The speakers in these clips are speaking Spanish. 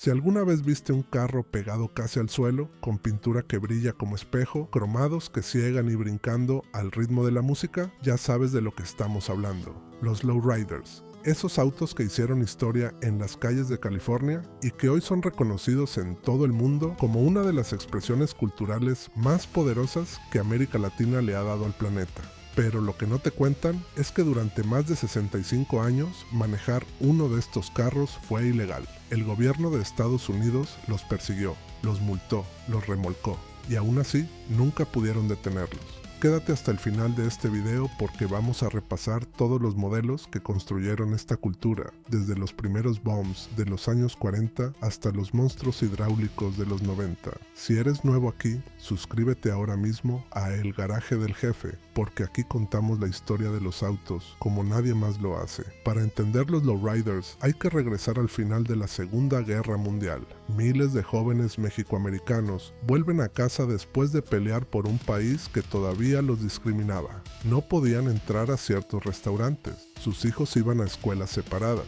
Si alguna vez viste un carro pegado casi al suelo, con pintura que brilla como espejo, cromados que ciegan y brincando al ritmo de la música, ya sabes de lo que estamos hablando. Los lowriders. Esos autos que hicieron historia en las calles de California y que hoy son reconocidos en todo el mundo como una de las expresiones culturales más poderosas que América Latina le ha dado al planeta. Pero lo que no te cuentan es que durante más de 65 años manejar uno de estos carros fue ilegal. El gobierno de Estados Unidos los persiguió, los multó, los remolcó y aún así nunca pudieron detenerlos. Quédate hasta el final de este video porque vamos a repasar todos los modelos que construyeron esta cultura, desde los primeros bombs de los años 40 hasta los monstruos hidráulicos de los 90. Si eres nuevo aquí, suscríbete ahora mismo a El Garaje del Jefe, porque aquí contamos la historia de los autos como nadie más lo hace. Para entender los lowriders hay que regresar al final de la Segunda Guerra Mundial. Miles de jóvenes mexicoamericanos vuelven a casa después de pelear por un país que todavía los discriminaba. No podían entrar a ciertos restaurantes. Sus hijos iban a escuelas separadas.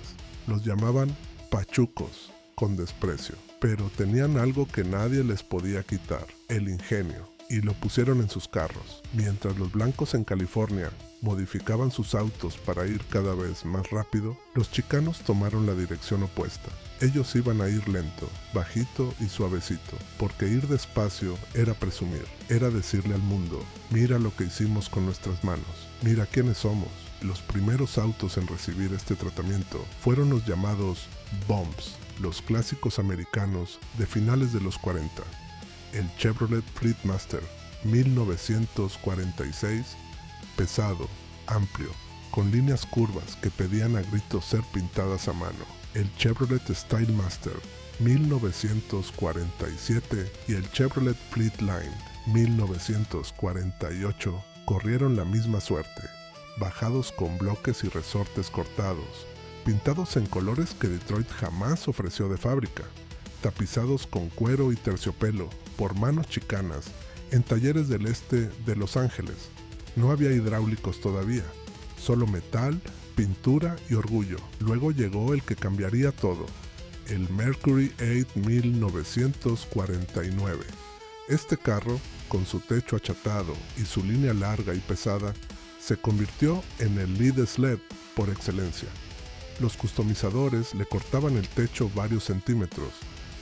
Los llamaban pachucos, con desprecio. Pero tenían algo que nadie les podía quitar, el ingenio, y lo pusieron en sus carros. Mientras los blancos en California modificaban sus autos para ir cada vez más rápido, los chicanos tomaron la dirección opuesta. Ellos iban a ir lento, bajito y suavecito, porque ir despacio era presumir, era decirle al mundo, mira lo que hicimos con nuestras manos, mira quiénes somos. Los primeros autos en recibir este tratamiento fueron los llamados bombs, los clásicos americanos de finales de los 40. El Chevrolet Fleetmaster 1946, pesado, amplio, con líneas curvas que pedían a gritos ser pintadas a mano. El Chevrolet Stylemaster 1947 y el Chevrolet Fleetline 1948 corrieron la misma suerte, bajados con bloques y resortes cortados, pintados en colores que Detroit jamás ofreció de fábrica, tapizados con cuero y terciopelo por manos chicanas en talleres del este de Los Ángeles. No había hidráulicos todavía, solo metal, pintura y orgullo. Luego llegó el que cambiaría todo, el Mercury 8 1949. Este carro, con su techo achatado y su línea larga y pesada, se convirtió en el lead sled por excelencia. Los customizadores le cortaban el techo varios centímetros,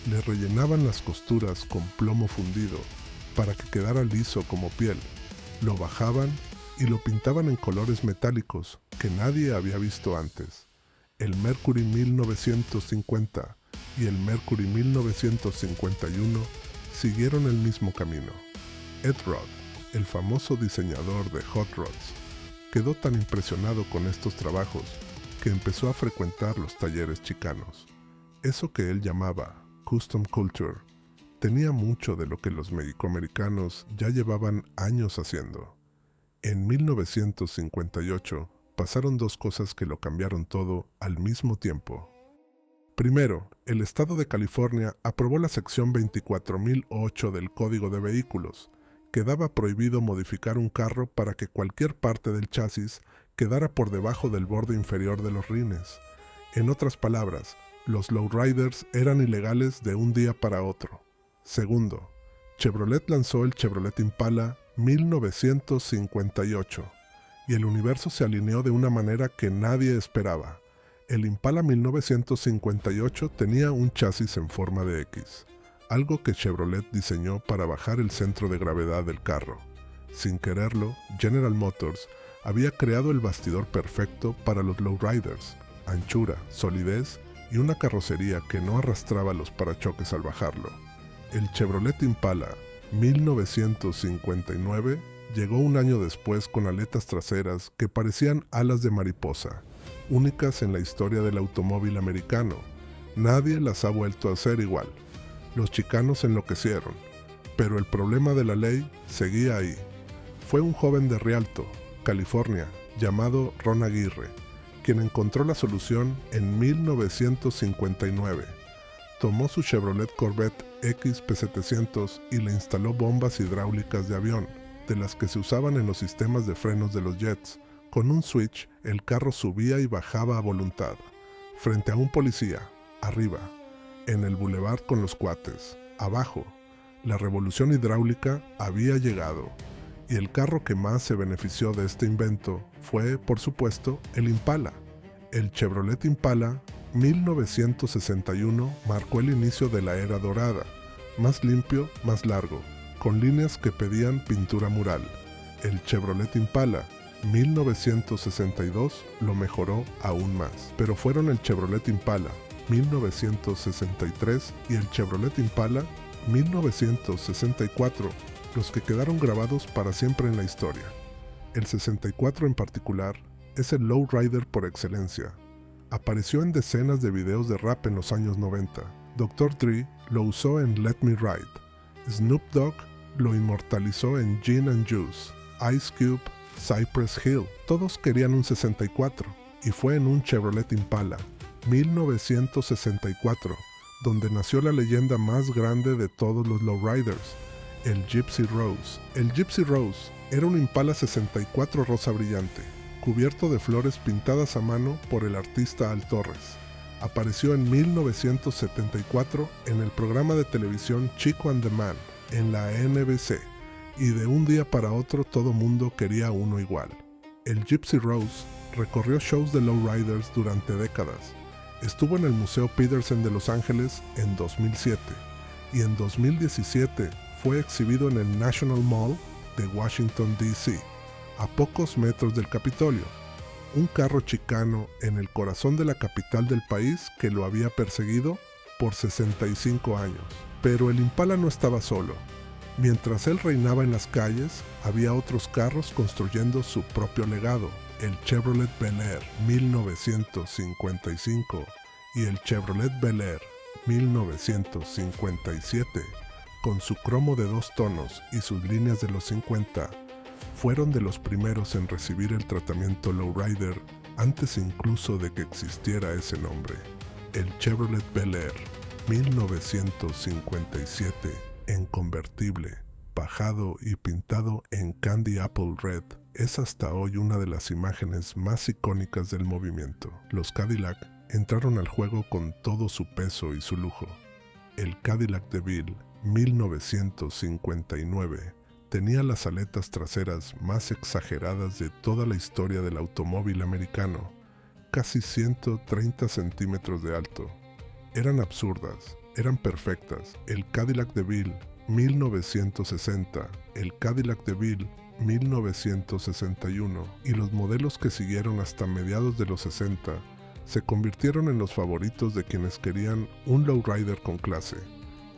le rellenaban las costuras con plomo fundido para que quedara liso como piel, lo bajaban y lo pintaban en colores metálicos que nadie había visto antes. El Mercury 1950 y el Mercury 1951 siguieron el mismo camino. Ed Roth, el famoso diseñador de Hot Rods, quedó tan impresionado con estos trabajos que empezó a frecuentar los talleres chicanos. Eso que él llamaba Custom Culture tenía mucho de lo que los mexicoamericanos ya llevaban años haciendo. En 1958 pasaron dos cosas que lo cambiaron todo al mismo tiempo. Primero, el estado de California aprobó la sección 24008 del Código de Vehículos, que daba prohibido modificar un carro para que cualquier parte del chasis quedara por debajo del borde inferior de los rines. En otras palabras, los lowriders eran ilegales de un día para otro. Segundo, Chevrolet lanzó el Chevrolet Impala 1958 y el universo se alineó de una manera que nadie esperaba. El Impala 1958 tenía un chasis en forma de X, algo que Chevrolet diseñó para bajar el centro de gravedad del carro. Sin quererlo, General Motors había creado el bastidor perfecto para los lowriders, anchura, solidez y una carrocería que no arrastraba los parachoques al bajarlo. El Chevrolet Impala 1959 llegó un año después con aletas traseras que parecían alas de mariposa, únicas en la historia del automóvil americano. Nadie las ha vuelto a hacer igual. Los chicanos enloquecieron, pero el problema de la ley seguía ahí. Fue un joven de Rialto, California, llamado Ron Aguirre, quien encontró la solución en 1959. Tomó su Chevrolet Corvette XP700 y le instaló bombas hidráulicas de avión, de las que se usaban en los sistemas de frenos de los jets. Con un switch, el carro subía y bajaba a voluntad. Frente a un policía, arriba, en el Boulevard con los cuates. Abajo, la revolución hidráulica había llegado, y el carro que más se benefició de este invento fue, por supuesto, el Impala. El Chevrolet Impala 1961 marcó el inicio de la era dorada, más limpio, más largo, con líneas que pedían pintura mural. El Chevrolet Impala 1962 lo mejoró aún más, pero fueron el Chevrolet Impala 1963 y el Chevrolet Impala 1964 los que quedaron grabados para siempre en la historia. El 64 en particular es el lowrider por excelencia. Apareció en decenas de videos de rap en los años 90. Dr. Dre lo usó en Let Me Ride. Snoop Dogg lo inmortalizó en Gin and Juice. Ice Cube, Cypress Hill. Todos querían un 64 y fue en un Chevrolet Impala 1964 donde nació la leyenda más grande de todos los lowriders, el Gypsy Rose. El Gypsy Rose era un Impala 64 rosa brillante, cubierto de flores pintadas a mano por el artista Al Torres. Apareció en 1974 en el programa de televisión Chico and the Man, en la NBC, y de un día para otro todo mundo quería uno igual. El Gypsy Rose recorrió shows de lowriders durante décadas. Estuvo en el Museo Petersen de Los Ángeles en 2007 y en 2017 fue exhibido en el National Mall de Washington, D.C., a pocos metros del Capitolio, un carro chicano en el corazón de la capital del país que lo había perseguido por 65 años. Pero el Impala no estaba solo. Mientras él reinaba en las calles, había otros carros construyendo su propio legado. El Chevrolet Bel Air 1955 y el Chevrolet Bel Air 1957, con su cromo de 2 tonos y sus líneas de los 50, fueron de los primeros en recibir el tratamiento lowrider antes incluso de que existiera ese nombre. El Chevrolet Bel Air 1957 en convertible, bajado y pintado en Candy Apple Red, es hasta hoy una de las imágenes más icónicas del movimiento. Los Cadillac entraron al juego con todo su peso y su lujo. El Cadillac DeVille 1959 tenía las aletas traseras más exageradas de toda la historia del automóvil americano, casi 130 centímetros de alto. Eran absurdas, eran perfectas. El Cadillac DeVille 1960, el Cadillac DeVille 1961 y los modelos que siguieron hasta mediados de los 60 se convirtieron en los favoritos de quienes querían un lowrider con clase.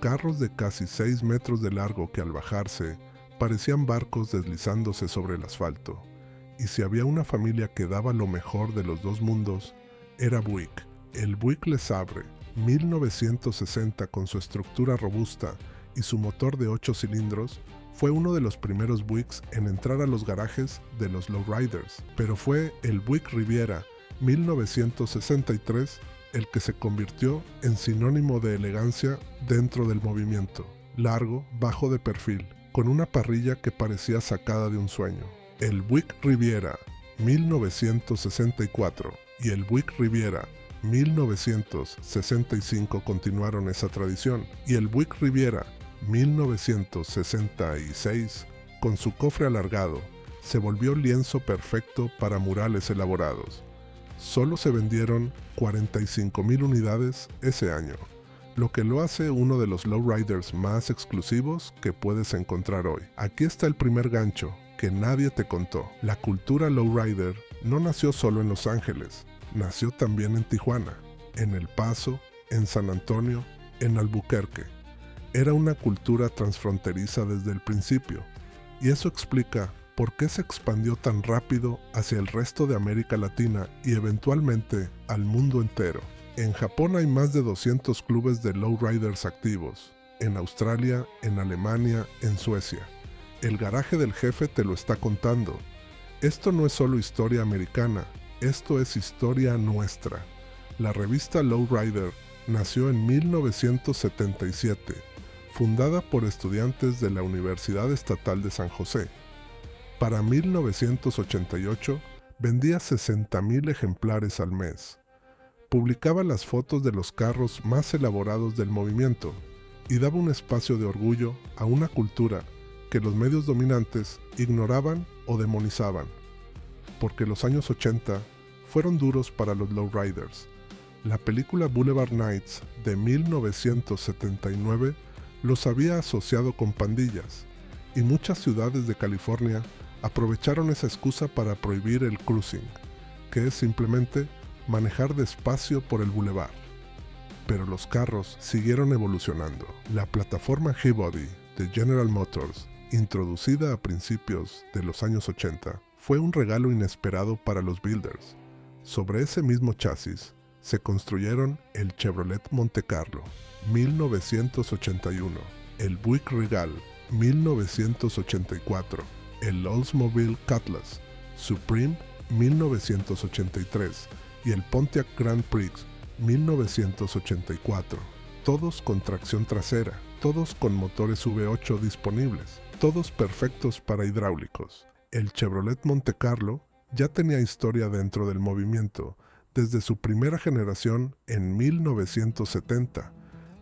Carros de casi 6 metros de largo que al bajarse parecían barcos deslizándose sobre el asfalto. Y si había una familia que daba lo mejor de los dos mundos, era Buick. El Buick LeSabre 1960 con su estructura robusta y su motor de 8 cilindros fue uno de los primeros Buicks en entrar a los garajes de los lowriders, pero fue el Buick Riviera 1963 el que se convirtió en sinónimo de elegancia dentro del movimiento. Largo, bajo de perfil, con una parrilla que parecía sacada de un sueño. El Buick Riviera 1964 y el Buick Riviera 1965 continuaron esa tradición, y el Buick Riviera 1966, con su cofre alargado, se volvió lienzo perfecto para murales elaborados. Solo se vendieron 45,000 unidades ese año, lo que lo hace uno de los lowriders más exclusivos que puedes encontrar hoy. Aquí está el primer gancho que nadie te contó. La cultura lowrider no nació solo en Los Ángeles, nació también en Tijuana, en El Paso, en San Antonio, en Albuquerque. Era una cultura transfronteriza desde el principio, y eso explica por qué se expandió tan rápido hacia el resto de América Latina y eventualmente al mundo entero. En Japón hay más de 200 clubes de lowriders activos, en Australia, en Alemania, en Suecia. El garaje del jefe te lo está contando. Esto no es solo historia americana, esto es historia nuestra. La revista Lowrider nació en 1977, fundada por estudiantes de la Universidad Estatal de San José. Para 1988 vendía 60,000 ejemplares al mes. publicaba las fotos de los carros más elaborados del movimiento y daba un espacio de orgullo a una cultura que los medios dominantes ignoraban o demonizaban, porque los años 80 fueron duros para los lowriders. La película Boulevard Nights de 1979 los había asociado con pandillas, y muchas ciudades de California aprovecharon esa excusa para prohibir el cruising, que es simplemente manejar despacio por el boulevard. Pero los carros siguieron evolucionando. La plataforma G-Body de General Motors, introducida a principios de los años 80, fue un regalo inesperado para los builders. Sobre ese mismo chasis se construyeron el Chevrolet Monte Carlo 1981, el Buick Regal 1984, el Oldsmobile Cutlass Supreme 1983 y el Pontiac Grand Prix 1984, todos con tracción trasera, todos con motores V8 disponibles, todos perfectos para hidráulicos. El Chevrolet Monte Carlo ya tenía historia dentro del movimiento desde su primera generación en 1970,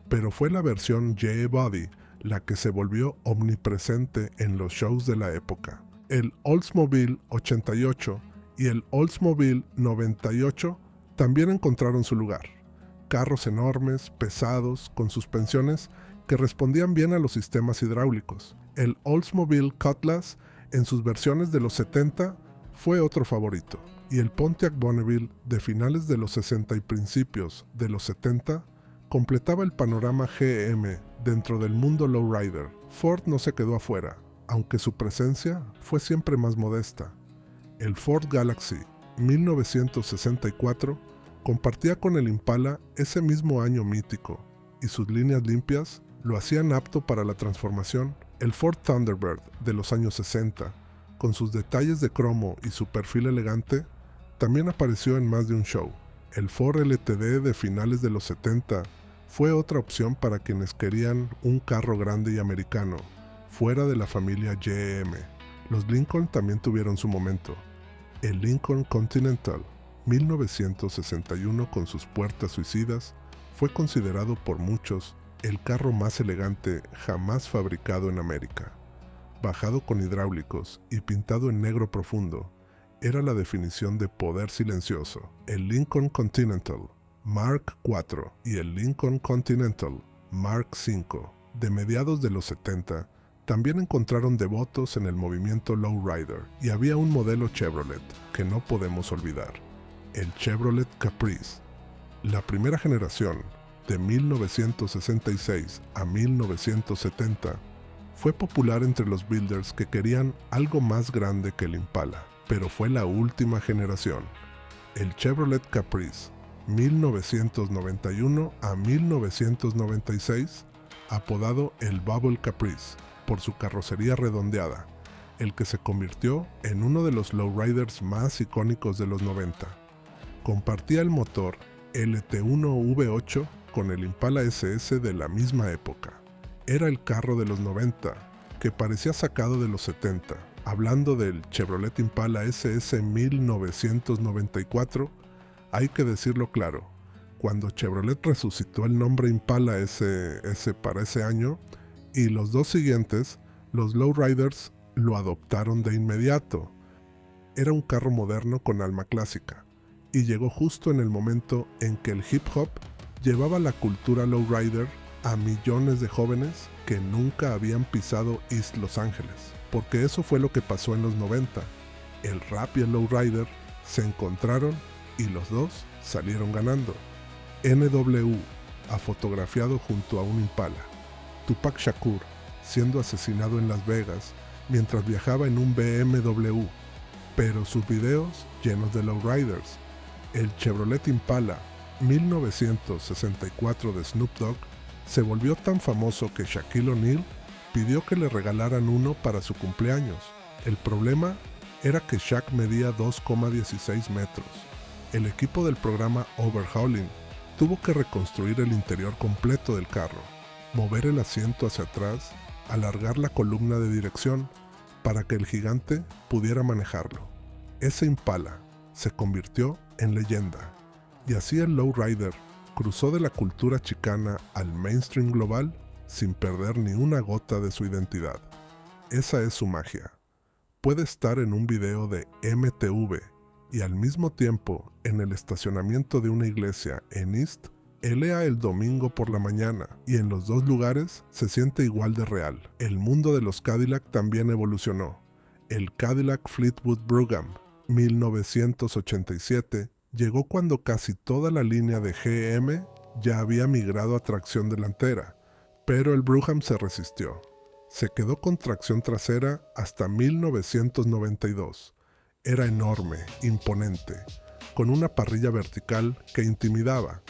pero fue la versión J-Body la que se volvió omnipresente en los shows de la época. El Oldsmobile 88 y el Oldsmobile 98 también encontraron su lugar. Carros enormes, pesados, con suspensiones que respondían bien a los sistemas hidráulicos. El Oldsmobile Cutlass, en sus versiones de los 70, fue otro favorito. Y el Pontiac Bonneville de finales de los 60 y principios de los 70 completaba el panorama GM dentro del mundo lowrider. Ford no se quedó afuera, aunque su presencia fue siempre más modesta. El Ford Galaxy 1964 compartía con el Impala ese mismo año mítico, y sus líneas limpias lo hacían apto para la transformación. El Ford Thunderbird de los años 60, con sus detalles de cromo y su perfil elegante, también apareció en más de un show. El Ford LTD de finales de los 70 fue otra opción para quienes querían un carro grande y americano, fuera de la familia GM. Los Lincoln también tuvieron su momento. El Lincoln Continental 1961, con sus puertas suicidas, fue considerado por muchos el carro más elegante jamás fabricado en América. Bajado con hidráulicos y pintado en negro profundo, era la definición de poder silencioso. El Lincoln Continental Mark IV y el Lincoln Continental Mark V de mediados de los 70 también encontraron devotos en el movimiento lowrider, y había un modelo Chevrolet que no podemos olvidar, el Chevrolet Caprice. La primera generación, de 1966 a 1970, fue popular entre los builders que querían algo más grande que el Impala, pero fue la última generación. El Chevrolet Caprice 1991 a 1996, apodado el Bubble Caprice por su carrocería redondeada, el que se convirtió en uno de los lowriders más icónicos de los 90. Compartía el motor LT1 V8 con el Impala SS de la misma época. Era el carro de los 90, que parecía sacado de los 70. Hablando del Chevrolet Impala SS 1994, hay que decirlo claro, cuando Chevrolet resucitó el nombre Impala SS para ese año, y los dos siguientes, los lowriders lo adoptaron de inmediato. Era un carro moderno con alma clásica, y llegó justo en el momento en que el hip hop llevaba la cultura lowrider a millones de jóvenes que nunca habían pisado East Los Ángeles, porque eso fue lo que pasó en los 90. El rap y el lowrider se encontraron y los dos salieron ganando. NW ha fotografiado junto a un Impala. Tupac Shakur siendo asesinado en Las Vegas mientras viajaba en un BMW, pero sus videos llenos de lowriders. El Chevrolet Impala 1964 de Snoop Dogg se volvió tan famoso que Shaquille O'Neal pidió que le regalaran uno para su cumpleaños. El problema era que Shaq medía 2,16 metros. El equipo del programa Overhauling tuvo que reconstruir el interior completo del carro, mover el asiento hacia atrás, alargar la columna de dirección para que el gigante pudiera manejarlo. Ese Impala se convirtió en leyenda. Y así el lowrider cruzó de la cultura chicana al mainstream global sin perder ni una gota de su identidad. Esa es su magia. Puede estar en un video de MTV y al mismo tiempo en el estacionamiento de una iglesia en East LA el domingo por la mañana, y en los dos lugares se siente igual de real. El mundo de los Cadillac también evolucionó. El Cadillac Fleetwood Brougham 1987 llegó cuando casi toda la línea de GM ya había migrado a tracción delantera, pero el Brougham se resistió. Se quedó con tracción trasera hasta 1992. Era enorme, imponente, con una parrilla vertical que intimidaba.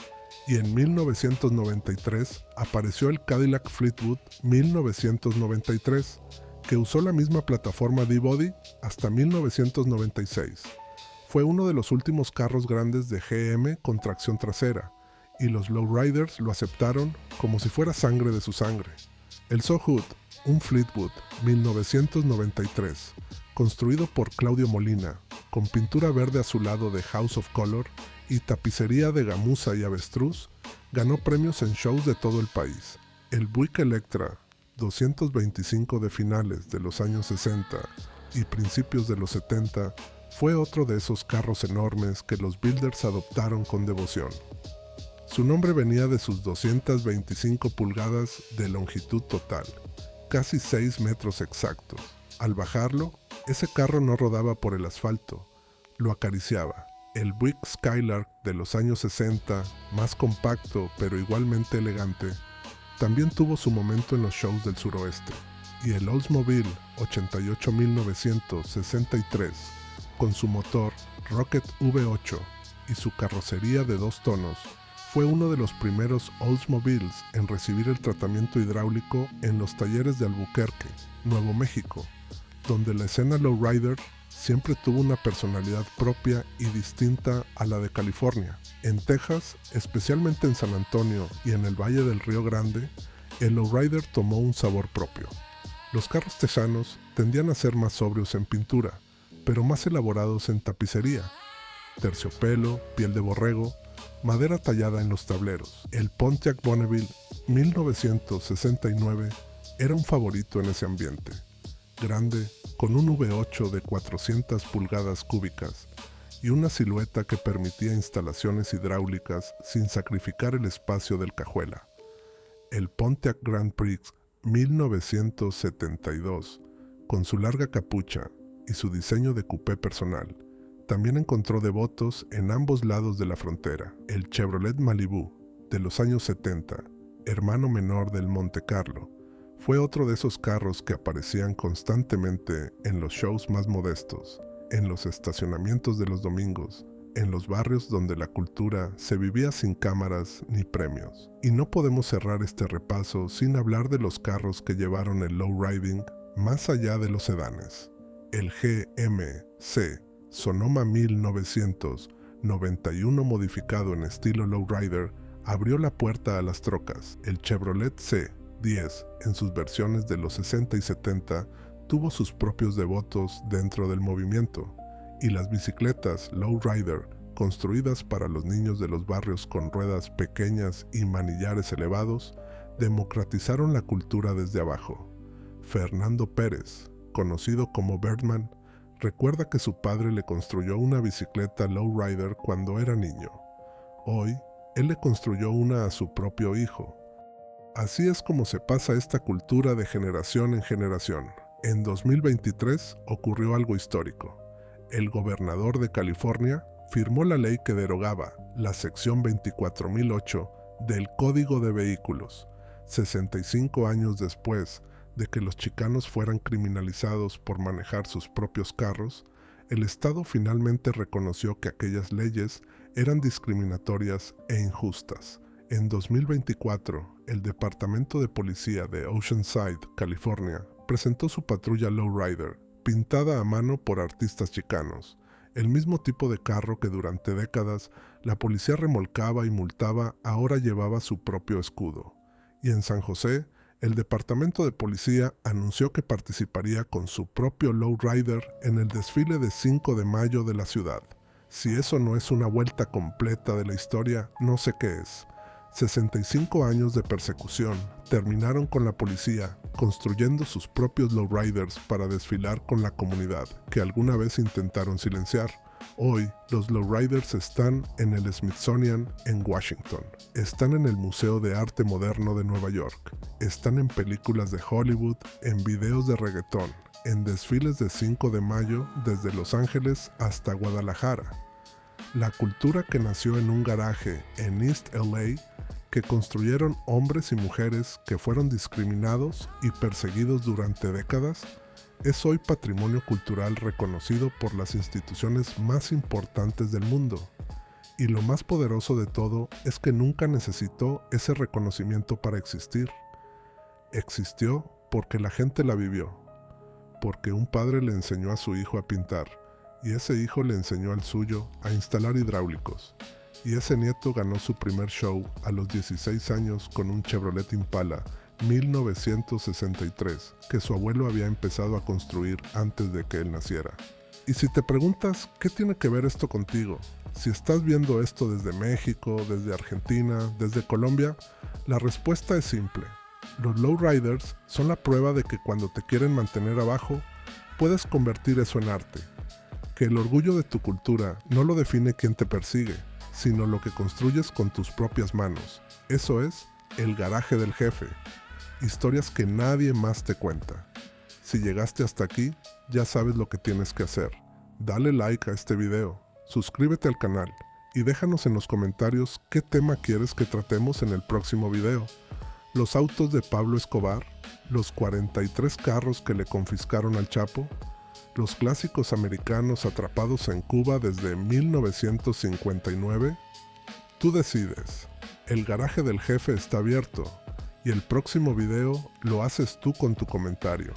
Y en 1993 apareció el Cadillac Fleetwood 1993, que usó la misma plataforma D-Body hasta 1996. Fue uno de los últimos carros grandes de GM con tracción trasera, y los lowriders lo aceptaron como si fuera sangre de su sangre. El Sohood, un Fleetwood 1993, construido por Claudio Molina, con pintura verde azulado de House of Color y tapicería de gamuza y avestruz, ganó premios en shows de todo el país. El Buick Electra 225 de finales de los años 60 y principios de los 70 fue otro de esos carros enormes que los builders adoptaron con devoción. Su nombre venía de sus 225 pulgadas de longitud total, casi 6 metros exactos. Al bajarlo, ese carro no rodaba por el asfalto, lo acariciaba. El Buick Skylark de los años 60, más compacto pero igualmente elegante, también tuvo su momento en los shows del suroeste. Y el Oldsmobile 88963, con su motor Rocket V8 y su carrocería de 2 tonos, fue uno de los primeros Oldsmobiles en recibir el tratamiento hidráulico en los talleres de Albuquerque, Nuevo México, donde la escena lowrider siempre tuvo una personalidad propia y distinta a la de California. En Texas, especialmente en San Antonio y en el Valle del Río Grande, el lowrider tomó un sabor propio. Los carros texanos tendían a ser más sobrios en pintura, pero más elaborados en tapicería. Terciopelo, piel de borrego, madera tallada en los tableros. El Pontiac Bonneville 1969 era un favorito en ese ambiente. Grande, con un V8 de 400 pulgadas cúbicas y una silueta que permitía instalaciones hidráulicas sin sacrificar el espacio del cajuela. El Pontiac Grand Prix 1972, con su larga capucha y su diseño de coupé personal, también encontró devotos en ambos lados de la frontera. El Chevrolet Malibu de los años 70, hermano menor del Monte Carlo, fue otro de esos carros que aparecían constantemente en los shows más modestos, en los estacionamientos de los domingos, en los barrios donde la cultura se vivía sin cámaras ni premios. Y no podemos cerrar este repaso sin hablar de los carros que llevaron el lowriding más allá de los sedanes. El GMC Sonoma 1991 modificado en estilo lowrider abrió la puerta a las trocas. El Chevrolet C10 en sus versiones de los 60 y 70 tuvo sus propios devotos dentro del movimiento, y las bicicletas lowrider construidas para los niños de los barrios con ruedas pequeñas y manillares elevados democratizaron la cultura desde abajo. Fernando Pérez, conocido como Birdman, recuerda que su padre le construyó una bicicleta lowrider cuando era niño. Hoy, él le construyó una a su propio hijo. Así es como se pasa esta cultura de generación en generación. En 2023 ocurrió algo histórico. El gobernador de California firmó la ley que derogaba la sección 24008 del Código de Vehículos, 65 años después de que los chicanos fueran criminalizados por manejar sus propios carros. El Estado finalmente reconoció que aquellas leyes eran discriminatorias e injustas. En 2024, el Departamento de Policía de Oceanside, California, presentó su patrulla lowrider, pintada a mano por artistas chicanos, el mismo tipo de carro que durante décadas la policía remolcaba y multaba. Ahora llevaba su propio escudo. Y en San José, el Departamento de Policía anunció que participaría con su propio lowrider en el desfile de 5 de mayo de la ciudad. Si eso no es una vuelta completa de la historia, no sé qué es. 65 años de persecución terminaron con la policía construyendo sus propios lowriders para desfilar con la comunidad que alguna vez intentaron silenciar. Hoy, los lowriders están en el Smithsonian en Washington, están en el Museo de Arte Moderno de Nueva York, están en películas de Hollywood, en videos de reggaetón, en desfiles de 5 de mayo desde Los Ángeles hasta Guadalajara. La cultura que nació en un garaje en East LA, que construyeron hombres y mujeres que fueron discriminados y perseguidos durante décadas, es hoy patrimonio cultural reconocido por las instituciones más importantes del mundo. Y lo más poderoso de todo es que nunca necesitó ese reconocimiento para existir. Existió porque la gente la vivió, porque un padre le enseñó a su hijo a pintar, y ese hijo le enseñó al suyo a instalar hidráulicos, y ese nieto ganó su primer show a los 16 años con un Chevrolet Impala 1963 que su abuelo había empezado a construir antes de que él naciera. Y si te preguntas qué tiene que ver esto contigo, si estás viendo esto desde México, desde Argentina, desde Colombia, la respuesta es simple. Los lowriders son la prueba de que cuando te quieren mantener abajo, puedes convertir eso en arte. Que el orgullo de tu cultura no lo define quien te persigue, sino lo que construyes con tus propias manos. Eso es el garaje del jefe. Historias que nadie más te cuenta. Si llegaste hasta aquí, ya sabes lo que tienes que hacer. Dale like a este video, suscríbete al canal y déjanos en los comentarios qué tema quieres que tratemos en el próximo video. Los autos de Pablo Escobar, los 43 carros que le confiscaron al Chapo, los clásicos americanos atrapados en Cuba desde 1959. Tú decides. El garaje del jefe está abierto y el próximo video lo haces tú con tu comentario.